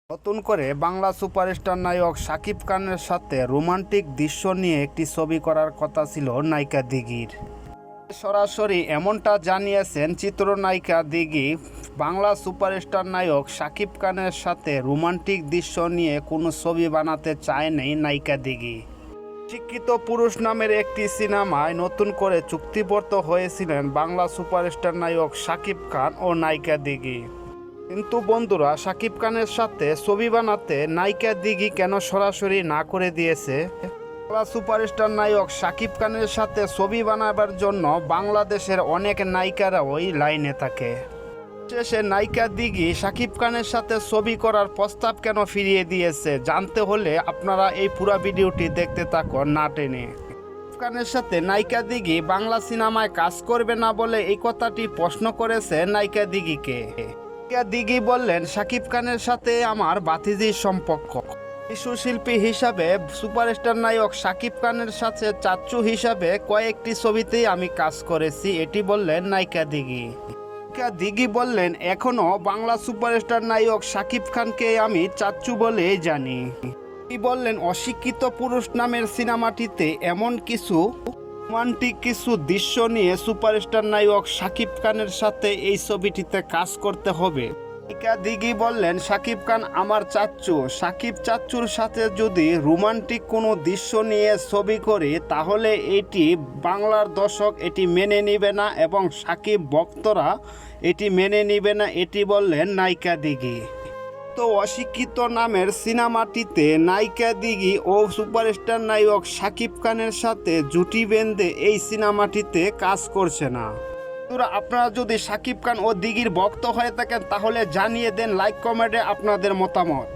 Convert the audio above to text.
নতুন করে বাংলা সুপারস্টার নায়ক শাকিব খানের সাথে রোমান্টিক দৃশ্য নিয়ে একটি ছবি করার কথা ছিল নায়িকা দিঘির। সরাসরি এমনটা জানিয়েছেন চিত্রনায়িকা দিঘি। বাংলা সুপারস্টার নায়ক শাকিব খানের সাথে রোমান্টিক দৃশ্য নিয়ে কোনো ছবি বানাতে চায়নি নায়িকা দিঘি। শিক্ষিত পুরুষ নামের একটি সিনেমায় নতুন করে চুক্তিবদ্ধ হয়েছিলেন বাংলা সুপারস্টার নায়ক শাকিব খান ও নায়িকা দিঘি। কিন্তু বন্ধুরা, শাকিব খানের সাথে ছবি বানাতে নায়িকা দিঘি কেন সরাসরি না করে দিয়েছে? বাংলা সুপারস্টার নায়ক শাকিব খানের সাথে ছবি বানাবার জন্য বাংলাদেশের অনেক নায়িকারা ওই লাইনে থাকে। শেষে নায়িকা দিঘি শাকিব খানের সাথে ছবি করার প্রস্তাব কেন ফিরিয়ে দিয়েছে জানতে হলে আপনারা এই পুরো ভিডিওটি দেখতে থাকুন না টেনে। শাকিব খানের সাথে নায়িকা দিঘি বাংলা সিনেমায় কাজ করবে না বলে এই কথাটি প্রশ্ন করেছে নায়িকা দিঘিকে। দিঘি বললেন, শাকিব খানের সাথে আমার ভাতিজির সম্পর্ক। শিশুশিল্পী হিসাবে সুপারস্টার নায়ক শাকিব খানের সাথে চাচ্চু হিসাবে কয়েকটি ছবিতেই আমি কাজ করেছি, এটি বললেন নায়িকা দিঘি। দিঘি বললেন, এখনো বাংলা সুপারস্টার নায়ক শাকিব খানকে আমি চাচ্চু বলেই জানি। তিনি বললেন, অশিক্ষিত পুরুষ নামের সিনেমাটিতে এমন কিছু রোমান্টিক কিছু দৃশ্য নিয়ে সুপারস্টার নায়ক শাকিব খানের সাথে এই ছবিটিতে কাজ করতে হবে। নায়িকা দিঘি বললেন, শাকিব খান আমার চাচ্চু, শাকিব চাচ্চুর সাথে যদি রোমান্টিক কোনো দৃশ্য নিয়ে ছবি করি তাহলে এটি বাংলার দর্শক এটি মেনে নিবে না এবং শাকিব ভক্তরা এটি মেনে নিবে না, এটি বললেন নায়িকা দিঘি। তো অশিক্ষিত নামের সিনেমাটিতে নায়িকা দিঘি ও সুপারস্টার নায়ক শাকিব খানের সাথে জুটি বেঁধে এই সিনেমাটিতে কাজ করছে না। আপনারা যদি শাকিব খান ও দিঘির ভক্ত হয়ে থাকেন তাহলে জানিয়ে দেন লাইক কমেন্টে আপনাদের মতামত।